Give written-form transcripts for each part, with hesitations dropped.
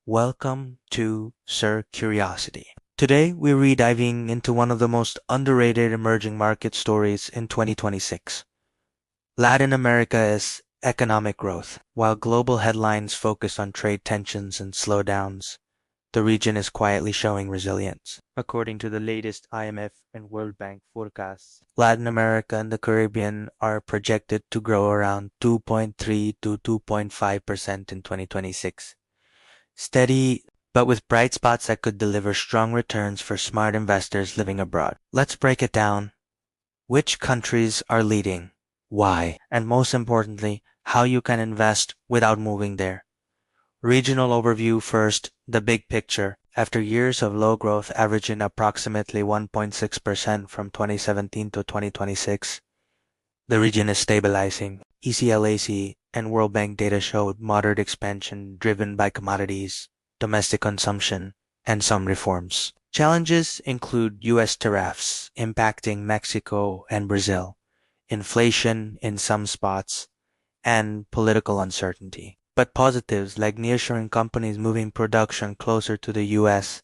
Welcome to Sir Curiosity. Today, we're diving into one of the most underrated emerging market stories in 2026. Latin America's economic growth. While global headlines focus on trade tensions and slowdowns, the region is quietly showing resilience. According to the latest IMF and World Bank forecasts, Latin America and the Caribbean are projected to grow around 2.3 to 2.5% in 2026. Steady, but with bright spots that could deliver strong returns for smart investors living abroad. Let's break it down. Which countries are leading? Why? And most importantly, how you can invest without moving there. Regional overview first, the big picture. After years of low growth averaging approximately 1.6% from 2017 to 2026, the region is stabilizing. ECLAC and World Bank data showed moderate expansion driven by commodities, domestic consumption, and some reforms. Challenges include U.S. tariffs impacting Mexico and Brazil, inflation in some spots, and political uncertainty. But positives like nearshoring companies moving production closer to the U.S.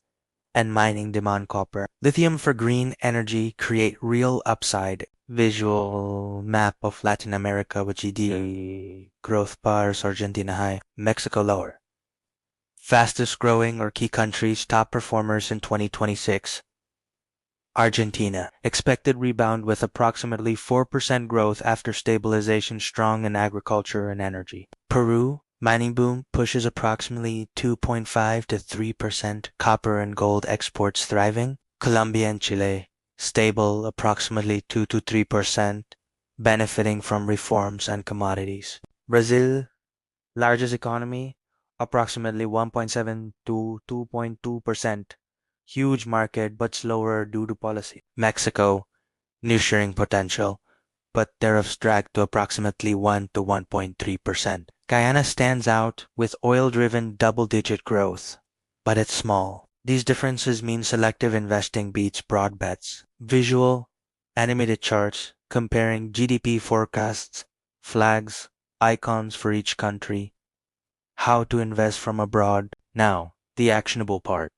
and mining demand copper. Lithium for green energy create real upside. Visual map of Latin America with GDP growth bars, Argentina high, Mexico lower. Fastest growing or key countries, top performers in 2026. Argentina, expected rebound with approximately 4% growth after stabilization strong in agriculture and energy. Peru, mining boom pushes approximately 2.5 to 3%, copper and gold exports thriving. Colombia and Chile, stable approximately 2 to 3%, benefiting from reforms and commodities. Brazil, largest economy, approximately 1.7 to 2.2%, huge market but slower due to policy. Mexico, nearshoring potential, but tariffs drag to approximately 1 to 1.3%. Guyana stands out with oil-driven double-digit growth, but it's small. These differences mean selective investing beats broad bets. Visual, animated charts comparing GDP forecasts, flags, icons for each country, how to invest from abroad. Now, the actionable part.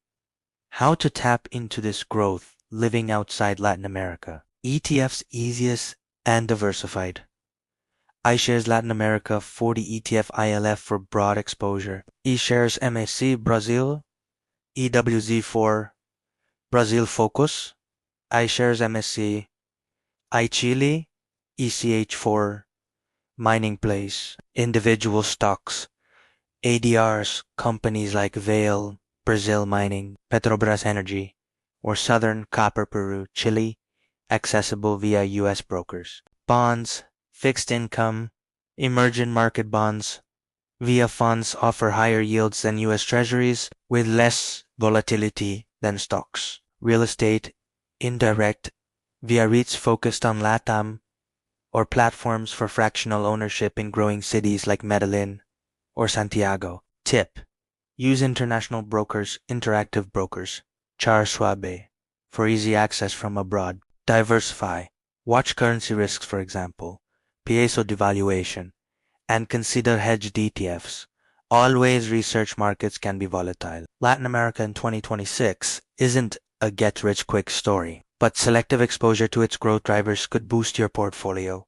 How to tap into this growth living outside Latin America. ETFs easiest and diversified. iShares Latin America 40 ETF ILF for broad exposure. eShares MSC Brazil, EWZ4 Brazil Focus, iShares MSC, iChile, ECH4 Mining Place, individual stocks, ADRs, companies like Vale, Brazil Mining, Petrobras Energy, or Southern Copper Peru, Chile, accessible via U.S. brokers. Bonds, fixed income, emerging market bonds, via funds offer higher yields than U.S. Treasuries with less volatility than stocks. Real estate, indirect, via REITs focused on LATAM, or platforms for fractional ownership in growing cities like Medellin or Santiago. Tip: use international brokers, interactive brokers, Char Suabe, for easy access from abroad. Diversify. Watch currency risks, for example, peso devaluation, and consider hedged ETFs. Always research markets can be volatile. Latin America in 2026 isn't a get-rich-quick story, but selective exposure to its growth drivers could boost your portfolio.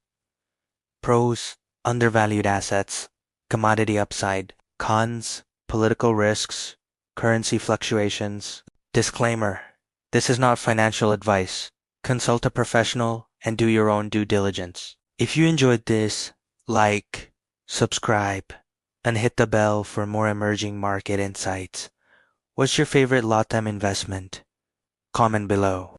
Pros: undervalued assets, commodity upside. Cons: political risks, currency fluctuations. Disclaimer: this is not financial advice. Consult a professional and do your own due diligence. If you enjoyed this, like, subscribe, and hit the bell for more emerging market insights. What's your favorite LATAM investment? Comment below.